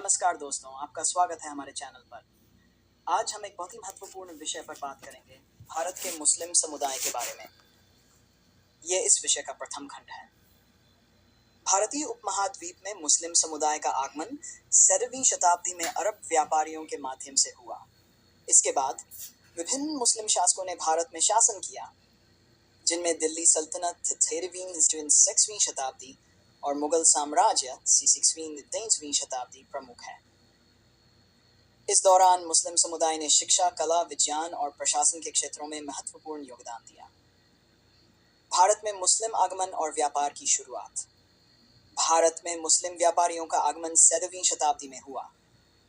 नमस्कार दोस्तों, आपका स्वागत है हमारे चैनल पर। आज हम एक बहुत ही महत्वपूर्ण विषय पर बात करेंगे, भारत के मुस्लिम समुदाय के बारे में। ये इस विषय का प्रथम खंड है। भारतीय उपमहाद्वीप में मुस्लिम समुदाय का आगमन 7वीं शताब्दी में अरब व्यापारियों के माध्यम से हुआ। इसके बाद विभिन्न मुस्लिम शासकों ने भारत में शासन किया, जिनमें दिल्ली सल्तनत 13वीं शताब्दी और मुगल साम्राज्य 6वीं शताब्दी प्रमुख है। इस दौरान मुस्लिम समुदाय ने शिक्षा, कला, विज्ञान और प्रशासन के क्षेत्रों में महत्वपूर्ण योगदान दिया। भारत में मुस्लिम आगमन और व्यापार की शुरुआत। भारत में मुस्लिम व्यापारियों का आगमन 7वीं शताब्दी में हुआ,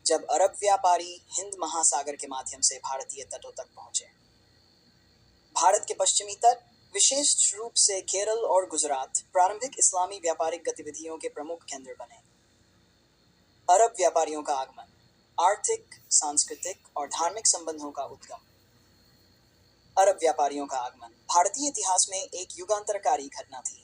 जब अरब व्यापारी हिंद महासागर के माध्यम से भारतीय तटों तक पहुंचे। भारत के पश्चिमी तट, विशेष रूप से केरल और गुजरात, प्रारंभिक इस्लामी व्यापारिक गतिविधियों के प्रमुख केंद्र बने। अरब व्यापारियों का आगमन, आर्थिक, सांस्कृतिक और धार्मिक संबंधों का उद्गम। अरब व्यापारियों का आगमन भारतीय इतिहास में एक युगांतरकारी घटना थी,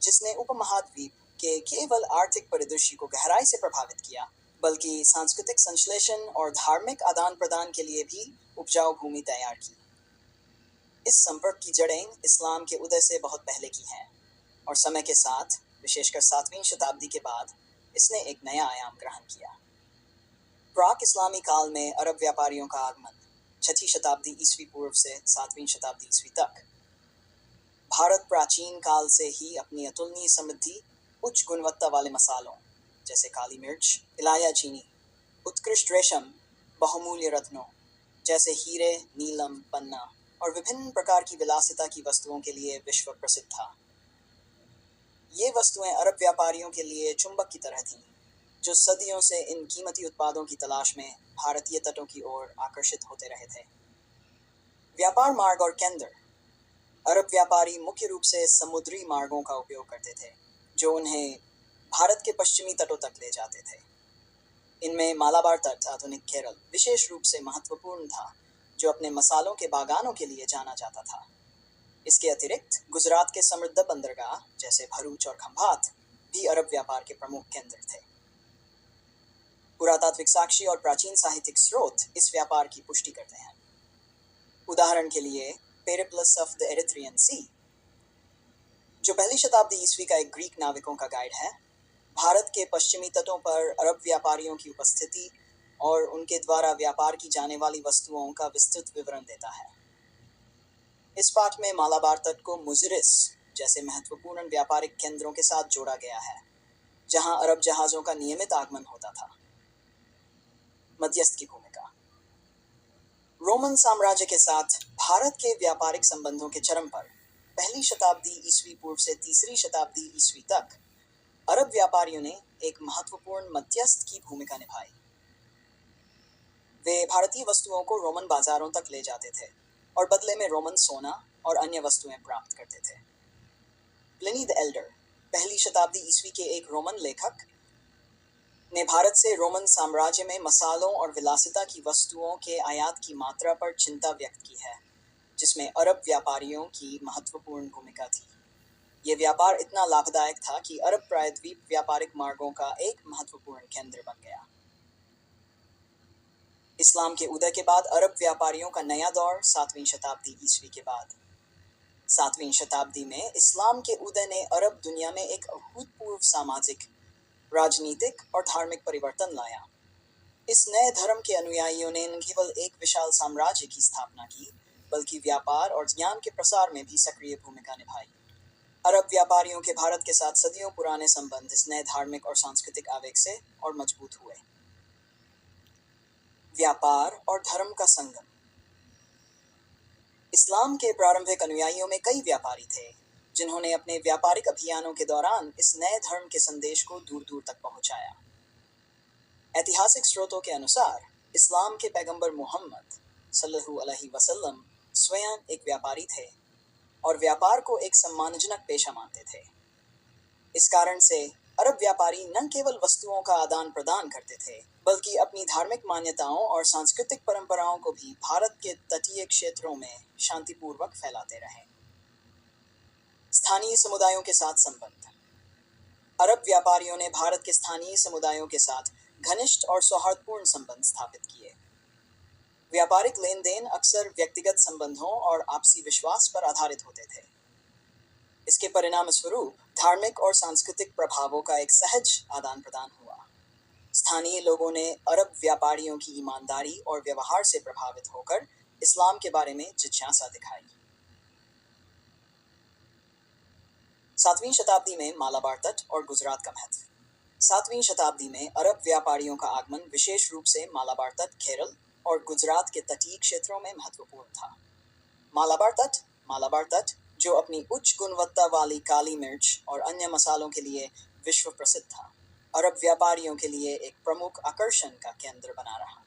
जिसने उपमहाद्वीप के केवल आर्थिक परिदृश्य को गहराई से प्रभावित किया, बल्कि सांस्कृतिक संश्लेषण और धार्मिक आदान प्रदान के लिए भी उपजाऊ भूमि तैयार की। इस संपर्क की जड़ें इस्लाम के उदय से बहुत पहले की हैं, और समय के साथ, विशेषकर 7वीं शताब्दी के बाद, इसने एक नया आयाम ग्रहण किया। प्राक इस्लामी काल में अरब व्यापारियों का आगमन 6वीं शताब्दी ईस्वी पूर्व से 7वीं शताब्दी ईस्वी तक। भारत प्राचीन काल से ही अपनी अतुलनीय समृद्धि, उच्च गुणवत्ता वाले मसालों जैसे काली मिर्च, इलाया चीनी, उत्कृष्ट रेशम, बहुमूल्य रत्नों जैसे हीरे, नीलम, पन्ना और विभिन्न प्रकार की विलासिता की वस्तुओं के लिए विश्व प्रसिद्ध था। ये वस्तुएं अरब व्यापारियों के लिए चुंबक की तरह थीं, जो सदियों से इन कीमती उत्पादों की तलाश में भारतीय तटों की ओर आकर्षित होते रहे थे। व्यापार मार्ग और केंद्र। अरब व्यापारी मुख्य रूप से समुद्री मार्गों का उपयोग करते थे, जो उन्हें भारत के पश्चिमी तटों तक ले जाते थे। इनमें मालाबार तट, आधुनिक केरल, विशेष रूप से महत्वपूर्ण था, जो अपने मसालों के बागानों के लिए जाना जाता था। इसके अतिरिक्त गुजरात के समृद्ध बंदरगाह जैसे भरूच और खंभात भी अरब व्यापार के प्रमुख केंद्र थे। पुरातात्विक साक्षी और प्राचीन साहित्यिक स्रोत इस व्यापार की पुष्टि करते हैं। उदाहरण के लिए पेरिप्लस ऑफ द एरिथ्रियन सी, जो पहली शताब्दी ईस्वी का एक ग्रीक नाविकों का गाइड है, भारत के पश्चिमी तटों पर अरब व्यापारियों की उपस्थिति और उनके द्वारा व्यापार की जाने वाली वस्तुओं का विस्तृत विवरण देता है। इस पाठ में मालाबार तट को मुजरिस जैसे महत्वपूर्ण व्यापारिक केंद्रों के साथ जोड़ा गया है, जहां अरब जहाजों का नियमित आगमन होता था। मध्यस्थ की भूमिका। रोमन साम्राज्य के साथ भारत के व्यापारिक संबंधों के चरम पर पहली शताब्दी ईस्वी पूर्व से 3री शताब्दी ईस्वी तक अरब व्यापारियों ने एक महत्वपूर्ण मध्यस्थ की भूमिका निभाई। वे भारतीय वस्तुओं को रोमन बाजारों तक ले जाते थे और बदले में रोमन सोना और अन्य वस्तुएं प्राप्त करते थे। प्लिनी द एल्डर, पहली शताब्दी ईस्वी के एक रोमन लेखक, ने भारत से रोमन साम्राज्य में मसालों और विलासिता की वस्तुओं के आयात की मात्रा पर चिंता व्यक्त की है, जिसमें अरब व्यापारियों की महत्वपूर्ण भूमिका थी। ये व्यापार इतना लाभदायक था कि अरब प्रायद्वीप व्यापारिक मार्गों का एक महत्वपूर्ण केंद्र बन गया। इस्लाम के उदय के बाद अरब व्यापारियों का नया दौर 7वीं शताब्दी ईस्वी के बाद। 7वीं शताब्दी में इस्लाम के उदय ने अरब दुनिया में एक अभूतपूर्व सामाजिक, राजनीतिक और धार्मिक परिवर्तन लाया। इस नए धर्म के अनुयायियों ने न केवल एक विशाल साम्राज्य की स्थापना की, बल्कि व्यापार और ज्ञान के प्रसार में भी सक्रिय भूमिका निभाई। अरब व्यापारियों के भारत के साथ सदियों पुराने संबंध इस नए धार्मिक और सांस्कृतिक आवेग से और मजबूत हुए। व्यापार और धर्म का संगम। इस्लाम के प्रारंभिक अनुयायियों में कई व्यापारी थे, जिन्होंने अपने व्यापारिक अभियानों के दौरान इस नए धर्म के संदेश को दूर दूर तक पहुंचाया। ऐतिहासिक स्रोतों के अनुसार इस्लाम के पैगंबर मोहम्मद सल्लल्लाहु अलैहि वसल्लम स्वयं एक व्यापारी थे और व्यापार को एक सम्मानजनक पेशा मानते थे। इस कारण से अरब व्यापारी न केवल वस्तुओं का आदान प्रदान करते थे, बल्कि अपनी धार्मिक मान्यताओं और सांस्कृतिक परंपराओं को भी भारत के तटीय क्षेत्रों में शांतिपूर्वक फैलाते रहे। स्थानीय समुदायों के साथ संबंध। अरब व्यापारियों ने भारत के स्थानीय समुदायों के साथ घनिष्ठ और सौहार्दपूर्ण संबंध स्थापित किए। व्यापारिक लेन देन अक्सर व्यक्तिगत संबंधों और आपसी विश्वास पर आधारित होते थे। इसके परिणाम स्वरूप धार्मिक और सांस्कृतिक प्रभावों का एक सहज आदान प्रदान हुआ। स्थानीय लोगों ने अरब व्यापारियों की ईमानदारी और व्यवहार से प्रभावित होकर इस्लाम के बारे में जिज्ञासा दिखाई। 7वीं शताब्दी में मालाबार तट और गुजरात का महत्व। 7वीं शताब्दी में अरब व्यापारियों का आगमन विशेष रूप से मालाबार तट, केरल और गुजरात के तटीय क्षेत्रों में महत्वपूर्ण था। मालाबार तट, जो अपनी उच्च गुणवत्ता वाली काली मिर्च और अन्य मसालों के लिए विश्व प्रसिद्ध था, अरब व्यापारियों के लिए एक प्रमुख आकर्षण का केंद्र बना रहा।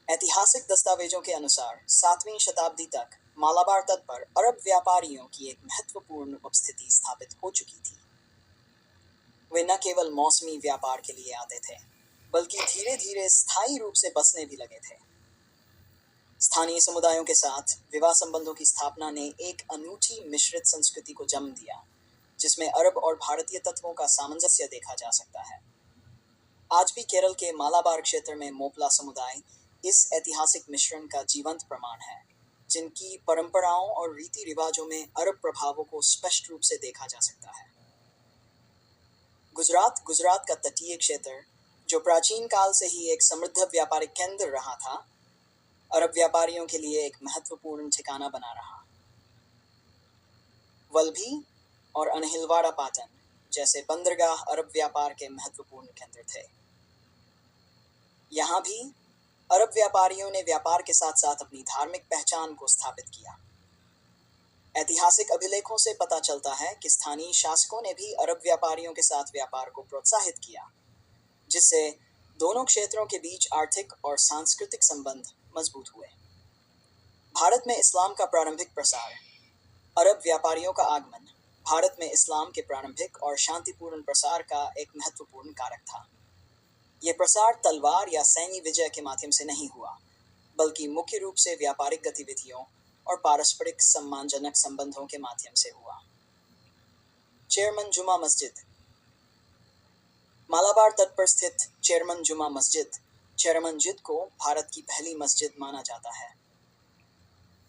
ऐतिहासिक दस्तावेजों के अनुसार 7वीं शताब्दी तक मालाबार तट पर अरब व्यापारियों की एक महत्वपूर्ण उपस्थिति स्थापित हो चुकी थी। वे न केवल मौसमी व्यापार के लिए आते थे, बल्कि धीरे धीरे स्थायी रूप से बसने भी लगे थे। स्थानीय समुदायों के साथ विवाह संबंधों की स्थापना ने एक अनूठी मिश्रित संस्कृति को जन्म दिया, जिसमें अरब और भारतीय तत्वों का सामंजस्य देखा जा सकता है। आज भी केरल के मालाबार क्षेत्र में मोपला समुदाय इस ऐतिहासिक मिश्रण का जीवंत प्रमाण है, जिनकी परंपराओं और रीति रिवाजों में अरब प्रभावों को स्पष्ट रूप से देखा जा सकता है। गुजरात का तटीय क्षेत्र, जो प्राचीन काल से ही एक समृद्ध व्यापारिक केंद्र रहा था, अरब व्यापारियों के लिए एक महत्वपूर्ण ठिकाना बना रहा। वल्भी और अनहिलवाड़ा पाटन जैसे बंदरगाह अरब व्यापार के महत्वपूर्ण केंद्र थे। यहाँ भी अरब व्यापारियों ने व्यापार के साथ साथ अपनी धार्मिक पहचान को स्थापित किया। ऐतिहासिक अभिलेखों से पता चलता है कि स्थानीय शासकों ने भी अरब व्यापारियों के साथ व्यापार को प्रोत्साहित किया, जिससे दोनों क्षेत्रों के बीच आर्थिक और सांस्कृतिक संबंध मजबूत हुए। भारत में इस्लाम का प्रारंभिक प्रसार। अरब व्यापारियों का आगमन भारत में इस्लाम के प्रारंभिक और शांतिपूर्ण प्रसार का एक महत्वपूर्ण कारक था। यह प्रसार तलवार या सैन्य विजय के माध्यम से नहीं हुआ, बल्कि मुख्य रूप से व्यापारिक गतिविधियों और पारस्परिक सम्मानजनक संबंधों के माध्यम से हुआ। चेयरमन जुमा मस्जिद। मालाबार तट पर स्थित चेयरमन जुमा मस्जिद को भारत की पहली मस्जिद माना जाता है।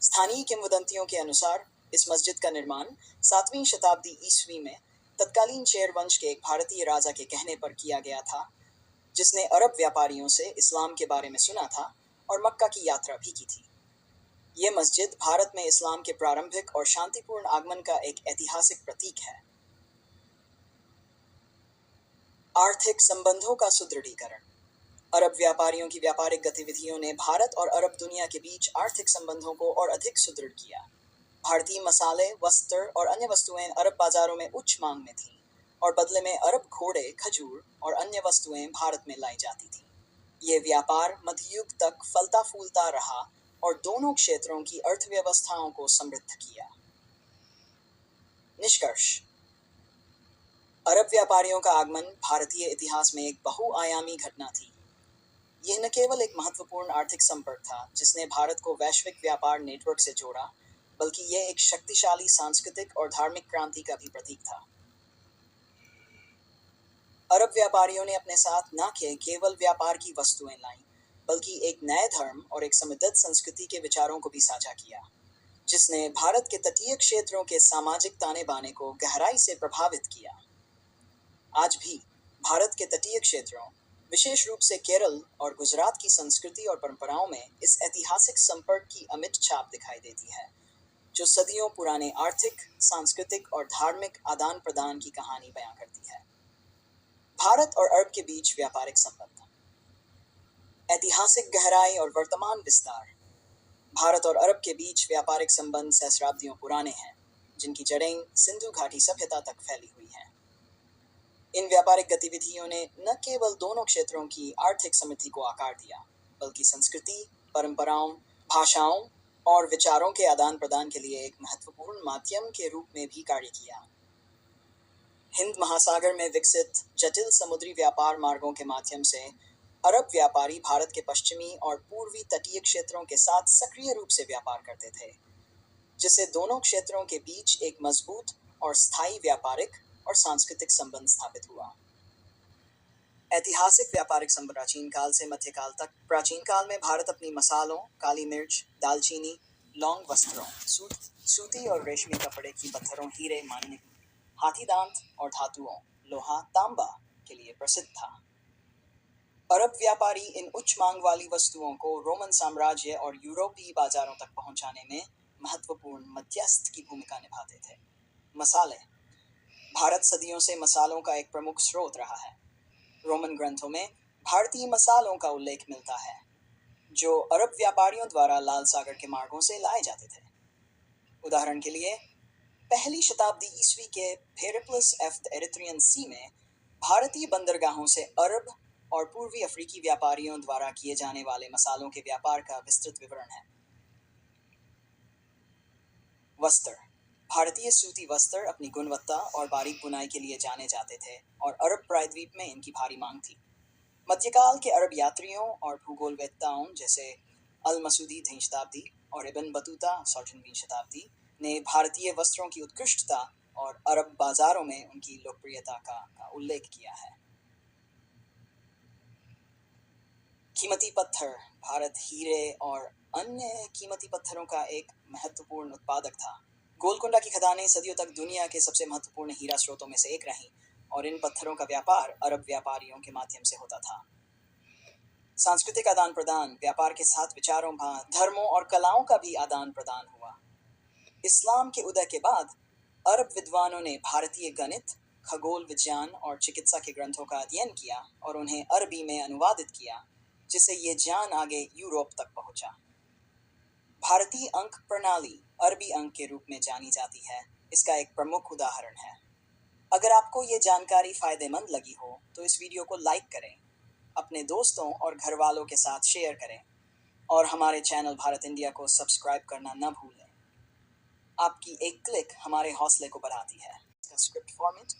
स्थानीय किंवदंतियों के अनुसार इस मस्जिद का निर्माण 7वीं शताब्दी ईस्वी में तत्कालीन चेर वंश के एक भारतीय राजा के कहने पर किया गया था, जिसने अरब व्यापारियों से इस्लाम के बारे में सुना था और मक्का की यात्रा भी की थी। ये मस्जिद भारत में इस्लाम के प्रारंभिक और शांतिपूर्ण आगमन का एक ऐतिहासिक प्रतीक है। आर्थिक संबंधों का सुदृढ़ीकरण। अरब व्यापारियों की व्यापारिक गतिविधियों ने भारत और अरब दुनिया के बीच आर्थिक संबंधों को और अधिक सुदृढ़ किया। भारतीय मसाले, वस्त्र और अन्य वस्तुएं अरब बाजारों में उच्च मांग में थीं, और बदले में अरब घोड़े, खजूर और अन्य वस्तुएं भारत में लाई जाती थीं। ये व्यापार मध्ययुग तक फलता फूलता रहा और दोनों क्षेत्रों की अर्थव्यवस्थाओं को समृद्ध किया। निष्कर्ष। अरब व्यापारियों का आगमन भारतीय इतिहास में एक बहुआयामी घटना थी। यह न केवल एक महत्वपूर्ण आर्थिक संपर्क था जिसने भारत को वैश्विक व्यापार नेटवर्क से जोड़ा, बल्कि यह एक शक्तिशाली सांस्कृतिक और धार्मिक क्रांति का भी प्रतीक था। अरब व्यापारियों ने अपने साथ न केवल व्यापार की वस्तुएं लाईं, बल्कि एक नए धर्म और एक समृद्ध संस्कृति के विचारों को भी साझा किया, जिसने भारत के तटीय क्षेत्रों के सामाजिक ताने बाने को गहराई से प्रभावित किया। आज भी भारत के तटीय क्षेत्रों, विशेष रूप से केरल और गुजरात की संस्कृति और परंपराओं में इस ऐतिहासिक संपर्क की अमिट छाप दिखाई देती है, जो सदियों पुराने आर्थिक, सांस्कृतिक और धार्मिक आदान प्रदान की कहानी बयां करती है। भारत और अरब के बीच व्यापारिक संबंध। ऐतिहासिक गहराई और वर्तमान विस्तार। भारत और अरब के बीच व्यापारिक संबंध सहस्राब्दियों पुराने हैं, जिनकी जड़ें सिंधु घाटी सभ्यता तक फैली हुई हैं। इन व्यापारिक गतिविधियों ने न केवल दोनों क्षेत्रों की आर्थिक समृद्धि को आकार दिया, बल्कि संस्कृति, परंपराओं, भाषाओं और विचारों के आदान प्रदान के लिए एक महत्वपूर्ण माध्यम के रूप में भी कार्य किया। हिंद महासागर में विकसित जटिल समुद्री व्यापार मार्गों के माध्यम से अरब व्यापारी भारत के पश्चिमी और पूर्वी तटीय क्षेत्रों के साथ सक्रिय रूप से व्यापार करते थे, जिससे दोनों क्षेत्रों के बीच एक मजबूत और स्थायी व्यापारिक और सांस्कृतिक संबंध स्थापित हुआ। ऐतिहासिक व्यापारिक संबंध प्राचीन काल से मध्यकाल तक। प्राचीन काल में भारत अपनी मसालों, काली मिर्च, दालचीनी, लौंग, वस्त्रों, सूती और रेशमी कपड़े की पत्थरों, हीरे, मांगनी, हाथी दांत और धातुओं, लोहा, तांबा के लिए प्रसिद्ध था। अरब व्यापारी इन उच्च मांग वाली वस्तुओं को रोमन साम्राज्य और यूरोपीय बाजारों तक पहुंचाने में महत्वपूर्ण मध्यस्थ की भूमिका निभाते थे। मसाले। भारत सदियों से मसालों का एक प्रमुख स्रोत रहा है। रोमन ग्रंथों में भारतीय मसालों का उल्लेख मिलता है, जो अरब व्यापारियों द्वारा लाल सागर के मार्गों से लाए जाते थे। उदाहरण के लिए, पहली शताब्दी ईस्वी के पेरिप्लस ऑफ द एरिथ्रियन सी में भारतीय बंदरगाहों से अरब और पूर्वी अफ्रीकी व्यापारियों द्वारा किए जाने वाले मसालों के व्यापार का विस्तृत विवरण है। वस्त्र। भारतीय सूती वस्त्र अपनी गुणवत्ता और बारीक बुनाई के लिए जाने जाते थे और अरब प्रायद्वीप में इनकी भारी मांग थी। मध्यकाल के अरब यात्रियों और भूगोलवेत्ताओं जैसे अल मसूदी 3वीं शताब्दी और इब्न बतूता 16वीं शताब्दी ने भारतीय वस्त्रों की उत्कृष्टता और अरब बाजारों में उनकी लोकप्रियता का उल्लेख किया है। कीमती पत्थर। भारत हीरे और अन्य कीमती पत्थरों का एक महत्वपूर्ण उत्पादक था। गोलकुंडा की खदानें सदियों तक दुनिया के सबसे महत्वपूर्ण हीरा स्रोतों में से एक रहीं और इन पत्थरों का व्यापार अरब व्यापारियों के माध्यम से होता था। सांस्कृतिक आदान प्रदान। व्यापार के साथ विचारों, धर्मों और कलाओं का भी आदान प्रदान हुआ। इस्लाम के उदय के बाद अरब विद्वानों ने भारतीय गणित, खगोल विज्ञान और चिकित्सा के ग्रंथों का अध्ययन किया और उन्हें अरबी में अनुवादित किया, जिससे ये ज्ञान आगे यूरोप तक पहुंचा। भारतीय अंक प्रणाली अरबी अंक के रूप में जानी जाती है। इसका एक प्रमुख उदाहरण है। अगर आपको ये जानकारी फायदेमंद लगी हो तो इस वीडियो को लाइक करें, अपने दोस्तों और घर वालों के साथ शेयर करें और हमारे चैनल भारत इंडिया को सब्सक्राइब करना न भूलें। आपकी एक क्लिक हमारे हौसले को बढ़ाती है। Script format